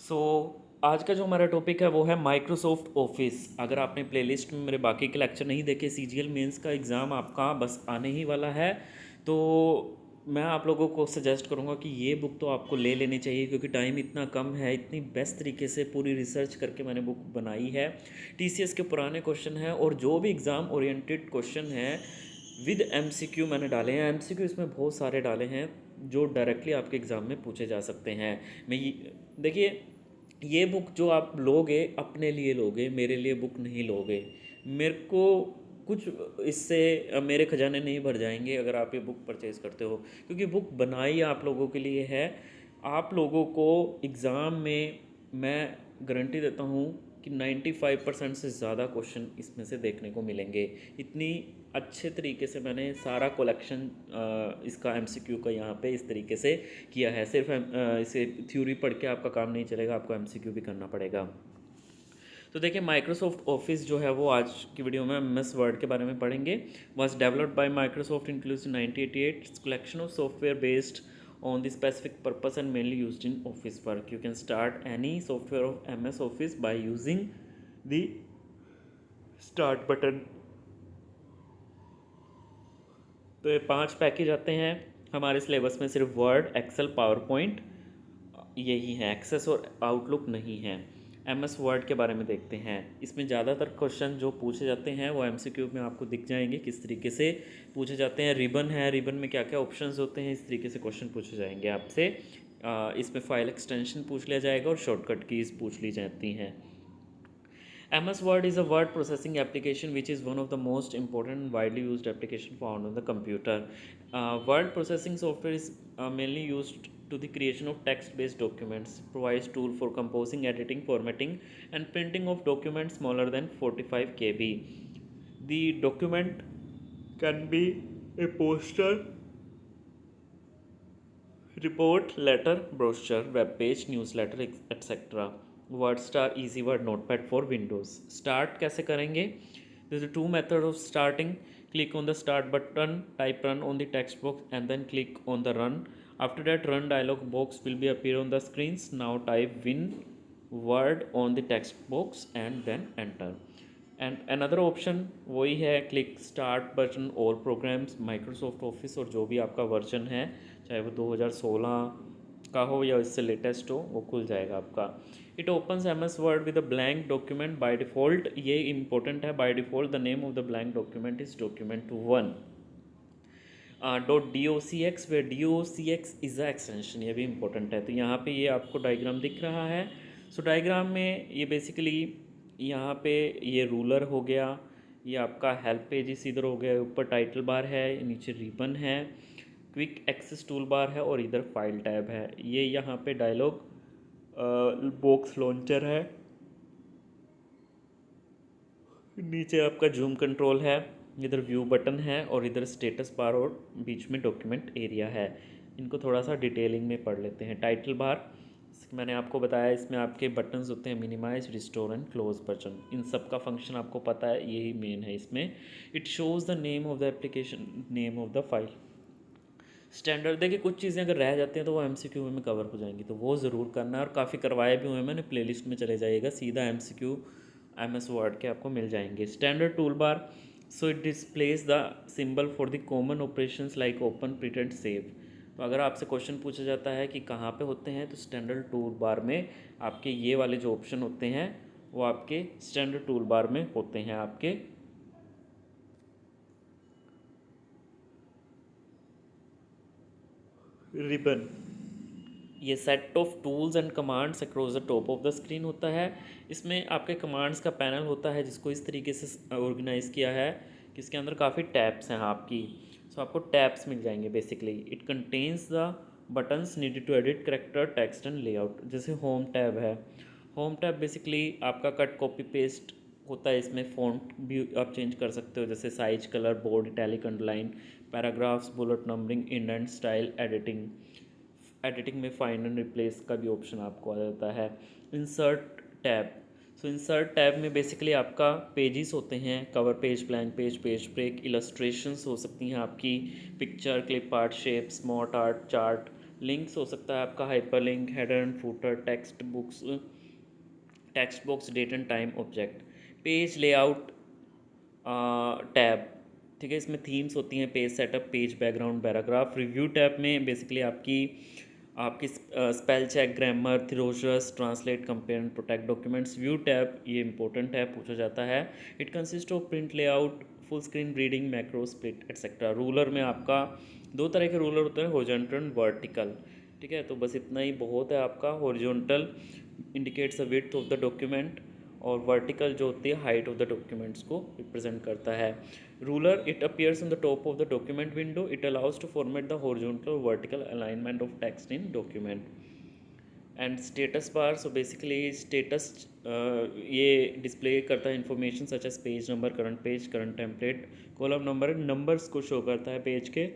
सो आज का जो हमारा टॉपिक है वो है माइक्रोसॉफ्ट ऑफिस। अगर आपने प्लेलिस्ट में मेरे बाकी के लेक्चर नहीं देखे, सीजीएल मेंस का एग्ज़ाम आपका बस आने ही वाला है, तो मैं आप लोगों को सजेस्ट करूंगा कि ये बुक तो आपको ले लेनी चाहिए, क्योंकि टाइम इतना कम है। इतनी बेस्ट तरीके से पूरी रिसर्च करके मैंने बुक बनाई है। टीसीएस के पुराने क्वेश्चन हैं और जो भी एग्ज़ाम ओरिएंटेड क्वेश्चन हैं विद एमसीक्यू मैंने डाले हैं। एमसीक्यू इसमें बहुत सारे डाले हैं जो डायरेक्टली आपके एग्ज़ाम में पूछे जा सकते हैं। देखिए, ये बुक जो आप लोगे अपने लिए लोगे, मेरे लिए बुक नहीं लोगे। मेरे को कुछ इससे मेरे खजाने नहीं भर जाएंगे अगर आप ये बुक परचेज़ करते हो, क्योंकि बुक बनाई आप लोगों के लिए है। आप लोगों को एग्ज़ाम में मैं गारंटी देता हूँ कि 95% से ज़्यादा क्वेश्चन इसमें से देखने को मिलेंगे। इतनी अच्छे तरीके से मैंने सारा कलेक्शन इसका एमसीक्यू का यहाँ पे इस तरीके से किया है। सिर्फ इसे थ्योरी पढ़ के आपका काम नहीं चलेगा, आपको एमसीक्यू भी करना पड़ेगा। तो देखिए, माइक्रोसॉफ्ट ऑफिस जो है वो आज की वीडियो में एमएस वर्ड के बारे में पढ़ेंगे। Was developed by Microsoft inclusive 1988 collection of software based on the specific purpose and mainly used in office work. You can start any software of MS Office by using the start button. तो ये 5 package आते हैं हमारे syllabus में। सिर्फ word, Excel, power point यही है, access और आउटलुक नहीं है। एमएस वर्ड के बारे में देखते हैं। इसमें ज़्यादातर क्वेश्चन जो पूछे जाते हैं वो एमसीक्यू में आपको दिख जाएंगे किस तरीके से पूछे जाते हैं। रिबन है, रिबन में क्या क्या ऑप्शंस होते हैं, इस तरीके से क्वेश्चन पूछे जाएंगे आपसे। इसमें फाइल एक्सटेंशन पूछ लिया जाएगा और शॉर्टकट कीज़ पूछ ली जाती हैं। MS Word is a word processing application which is one of the most important and widely used application found on the computer. Word processing software is mainly used to the creation of text-based documents, provides tool for composing, editing, formatting, and printing of documents smaller than 45 KB. The document can be a poster, report, letter, brochure, web page, newsletter, etc. Word star easy word notepad for Windows. Start कैसे करेंगे? This two method of starting. Click on the start button, type run on the text box and then click on the run. After that run dialog box will be appear on the screens. Now type win word on the text box and then enter. And another option वही है, click start button all programs. Microsoft office और जो भी आपका version है, चाहे वो 2016 का हो या इससे लेटेस्ट हो, वो खुल जाएगा आपका। It opens MS word with a blank document by default. ये इंपॉर्टेंट है, by default the name of the blank document is document1. .docx where docx is a extension, ये भी इंपॉर्टेंट है। तो यहाँ पे ये आपको डायग्राम दिख रहा है। सो डायग्राम में ये बेसिकली यहाँ पे ये रूलर हो गया, ये आपका हेल्प पेज इधर हो गया, ऊपर टाइटल बार है, नीचे रिबन है, क्विक एक्सेस टूल बार है और इधर फाइल टैब है। ये यहाँ पे डायलॉग बॉक्स लॉन्चर है, नीचे आपका जूम कंट्रोल है, इधर व्यू बटन है और इधर स्टेटस बार और बीच में डॉक्यूमेंट एरिया है। इनको थोड़ा सा डिटेलिंग में पढ़ लेते हैं। टाइटल बार मैंने आपको बताया, इसमें आपके बटन्स होते हैं minimize, restore and close button. इन सब का फंक्शन आपको पता है, यही मेन है इसमें। It shows the name of the application, name of the file. Standard देखिए, कुछ चीज़ें अगर रह जाती हैं तो वो एमसीक्यू में कवर हो जाएंगी, तो वो ज़रूर करना है। और काफ़ी करवाए भी हुए हैं मैंने, प्लेलिस्ट में चले जाइएगा, सीधा एमसीक्यू एमएस वर्ड के आपको मिल जाएंगे। Standard tool bar, so it displace the symbol for the common operations like open, print and save. तो अगर आपसे क्वेश्चन पूछा जाता है कि कहाँ पे होते हैं, तो स्टैंडर्ड टूल बार में आपके ये वाले जो ऑप्शन होते हैं वो आपके स्टैंडर्ड टूल बार में होते हैं आपके। रिबन, ये set of tools and commands across the top of the screen होता है। इसमें आपके कमांड्स का पैनल होता है जिसको इस तरीके से ऑर्गेनाइज़ किया है कि इसके अंदर काफ़ी टैब्स हैं आपकी। सो आपको टैब्स मिल जाएंगे basically. It contains the buttons needed to edit character, text and layout. जैसे होम टैब है, होम टैब बेसिकली आपका कट कॉपी पेस्ट होता है। इसमें फ़ॉन्ट भी आप चेंज कर सकते हो, जैसे size, colour, bold, italic, underline, paragraphs, bullet numbering, indent, style, editing. Editing में फाइंड एंड रिप्लेस का भी ऑप्शन आपको आ जाता है। Insert tab, so insert tab में बेसिकली आपका पेजेस होते हैं, cover page, blank page, page break, illustrations हो सकती हैं आपकी, picture, clip art, shape, smart art, chart, links हो सकता है आपका hyperlink, header and footer, text box, date and time object, page layout tab, ठीक है। इसमें थीम्स होती हैं, page setup, page background, paragraph. Review tab में बेसिकली आपकी आपकी spell check, grammar, thesaurus, translate, compare and protect documents. View tab ये important है, पूछा जाता है। It consist of print layout, full screen reading, macro, split etcetera. Ruler में आपका दो तरह के रूलर होते हैं, हॉरिजॉन्टल एंड वर्टिकल, ठीक है। तो बस इतना ही बहुत है आपका। Horizontal indicates the width of the document और वर्टिकल जो होती है हाइट ऑफ द डॉक्यूमेंट्स को रिप्रेजेंट करता है। Ruler, it appears on the top of the document window, it allows to format the horizontal और vertical alignment of text in document. And status bar, so basically status ये display करता है information such as page number, current page, current template, column number, numbers को show करता है page के।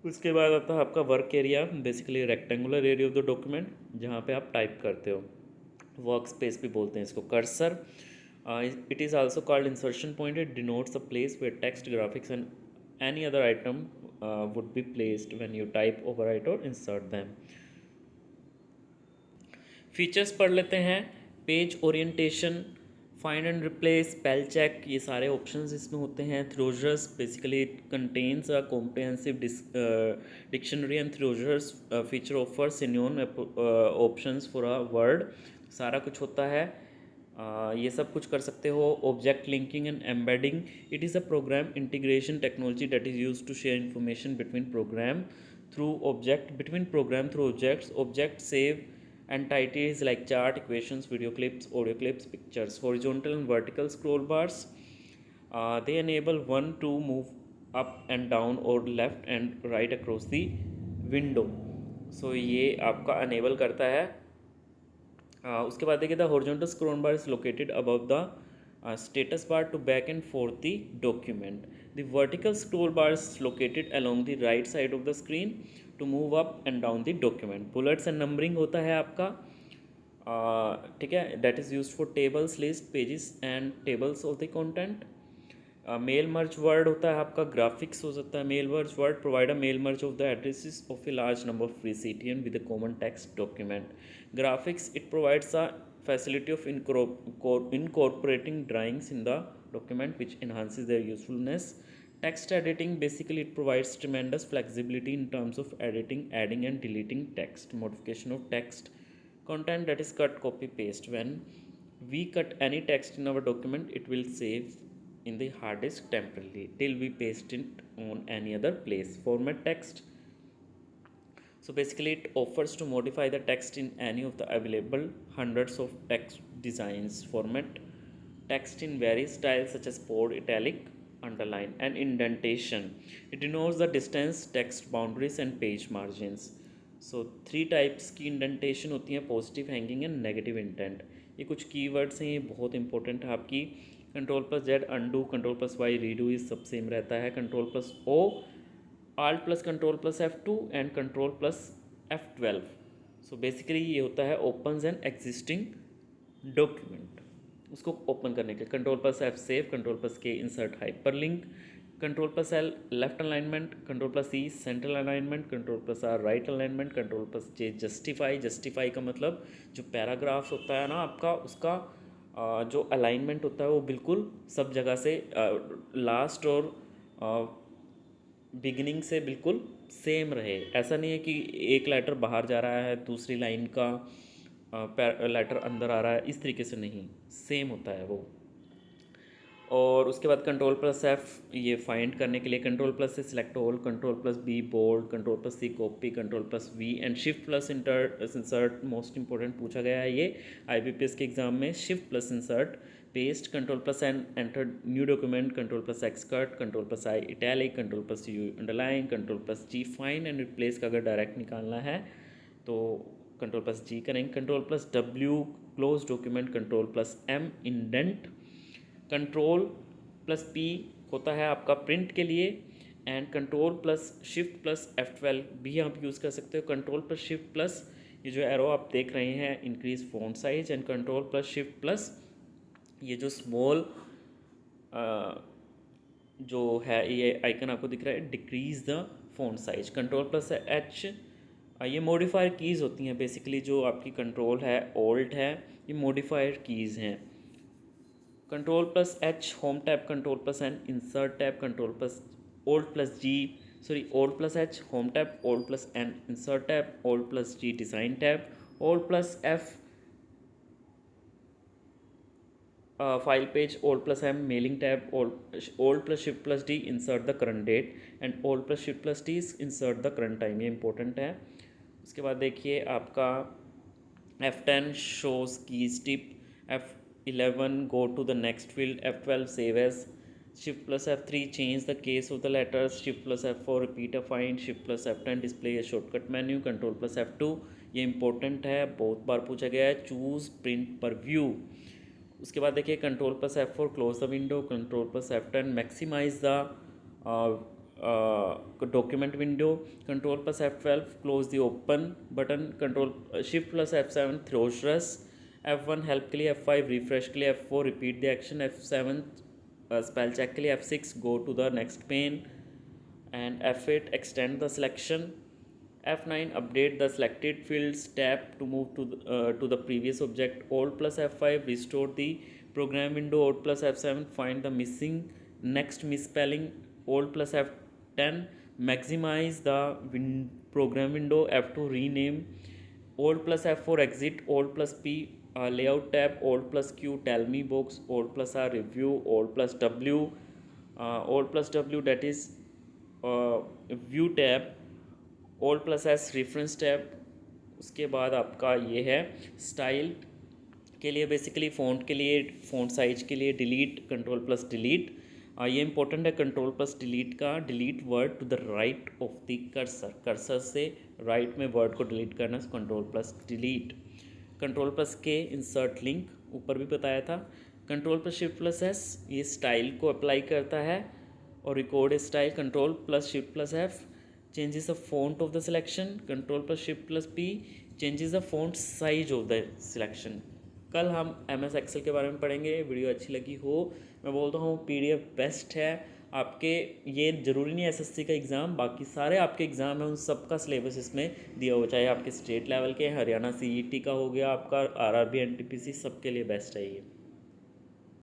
उसके बाद आता है आपका work area, basically rectangular area of the document जहाँ पे आप टाइप करते हो, वर्क स्पेस भी बोलते हैं इसको। Cursor, it is also called insertion point, it denotes a place where text, graphics and any other item would be placed when you type, overwrite or insert them. Features पढ़ लेते हैं। Page orientation, find and replace, spell check, ये सारे options इसमें होते हैं। Thesaurus, basically it contains a comprehensive dictionary and thesaurus feature offer synonym options for a word, सारा कुछ होता है। ये सब कुछ कर सकते हो। Object linking and embedding, it is a program integration technology that is use to share information between program through object, between program through objects, object save entities like chart, equations, video clips, audio clips, pictures. Horizontal and vertical scroll bars, they enable one to move up and down or left and right across the window. So ये आपका enable करता है। उसके बाद देखिए the horizontal scroll bar is located above the status bar to back and forth the document. The vertical scroll bar is located along the right side of the screen to move up and down the document. Bullets and numbering होता है आपका, ठीक है, that is used for tables, list, pages and tables of the content. Mail merge word होता है आपका, graphics हो सकता है। Mail merge word provide a mail merge of the addresses of a large number of free CTN with a common text document. Graphics, it provides a facility of incorporating drawings in the document which enhances their usefulness. Text editing, basically it provides tremendous flexibility in terms of editing, adding and deleting text. Modification of text content, that is cut, copy, paste. When we cut any text in our document, it will save in the hard disk temporarily till we paste it on any other place. Format text, so basically it offers to modify the text in any of the available hundreds of text designs. Format text in various styles such as bold, italic, underline and indentation. It denotes the distance, text boundaries and page margins. So three types की indentation होती है, positive, hanging and negative intent. ये कुछ keywords हैं, ये बहुत important है आपकी। Ctrl+Z अनडू, Ctrl+Y रीडू, ये सब सेम रहता है। Ctrl+O Alt plus Control plus F2 and Control plus F12। So basically ये होता है ओपन्स एन एग्जिस्टिंग डॉक्यूमेंट, उसको ओपन करने के। Ctrl+F save, Ctrl+K insert hyper link, Ctrl+L left alignment, Ctrl+E central alignment, Ctrl+R right alignment, Ctrl+J justify. Justify का मतलब जो paragraphs होता है ना आपका, उसका जो अलाइनमेंट होता है वो बिल्कुल सब जगह से लास्ट और बिगिनिंग से बिल्कुल सेम रहे। ऐसा नहीं है कि एक लेटर बाहर जा रहा है, दूसरी लाइन का लेटर अंदर आ रहा है, इस तरीके से नहीं, सेम होता है वो। और उसके बाद Ctrl+F ये फाइंड करने के लिए, Ctrl+ से select all, Ctrl+B bold, Ctrl+C copy, Ctrl+V and Shift+ insert. Most important पूछा गया है ये IBPS के एग्जाम में। Shift+ insert, paste, Ctrl+N enter new document, Ctrl+X cut, Ctrl+I italic, Ctrl+U underline, Ctrl+G find and replace का अगर direct निकालना है तो Ctrl+G करेंगे। Ctrl+W close document, Ctrl+M indent, Ctrl+P होता है आपका प्रिंट के लिए एंड Ctrl+Shift+F12 भी आप यूज़ कर सकते हो। Ctrl+Shift+ ये जो एरो आप देख रहे हैं increase font size and Ctrl+Shift+ ये जो स्मॉल जो है ये आइकन आपको दिख रहा है, डिक्रीज़ द फ़ॉन्ट साइज। कंट्रोल+H, ये मॉडिफायर कीज़ होती हैं बेसिकली। जो आपकी कंट्रोल है, ऑल्ट है, ये मॉडिफायर कीज़ हैं। कंट्रोल+H होम टैब, कंट्रोल+N insert tab, Alt+H home tab, Alt+N insert tab, Alt+G design tab, Alt+F file page, Alt+M mailing tab, Alt+Shift+D insert the current date and Alt+Shift+T insert the current time. ये important है। उसके बाद देखिए आपका F10 shows keys tip, F11 go to the next field, F12 save as, Shift+F3 change the case of the letters, Shift+F4 repeat a find, Shift+F10 display a shortcut menu, Control+F2 ये important है, बहुत बार पूछा गया है, choose print पर view. उसके बाद देखिए Control+F4 close the window, Control+F10 maximise the document window, Control+F12 close the open button, Shift+F7 throws rush, F1 help के लिए, F5 refresh के लिए, F4 repeat the action, F7 spell check के लिए, F6 go to the next pane and F8 extend the selection, F9 update the selected fields, tap to move to the previous object, Alt+F5 restore the program window, Alt+F7 find the missing next misspelling, Alt+F10 maximize the program window, F2 rename, Alt+F4 exit, Alt+P layout tab, Alt+Q tell me box, Alt+R review, Alt+W Alt+W that is view tab, Alt+S reference tab. उसके बाद आपका ये है style के लिए, basically font के लिए, font size के लिए डिलीट, Control+Delete। ये इंपॉर्टेंट है Control+Delete का, delete word to the right of the cursor, cursor से राइट में वर्ड को डिलीट करना, Control+Delete। Control+K इंसर्ट लिंक, ऊपर भी बताया था। Control+Shift+S ये स्टाइल को अप्लाई करता है और record style, Control+Shift+F changes the font of the selection, Control+Shift+P changes the font size of the selection। कल हम MS Excel के बारे में पढ़ेंगे। वीडियो अच्छी लगी हो, मैं बोलता हूँ PDF बेस्ट है आपके। ये ज़रूरी नहीं है SSC का एग्ज़ाम, बाकी सारे आपके एग्ज़ाम हैं उन सब का सिलेबस इसमें दिया हो, चाहे आपके स्टेट लेवल के, हरियाणा CET का हो गया, आपका RRB NTPC, सबके लिए बेस्ट है ये।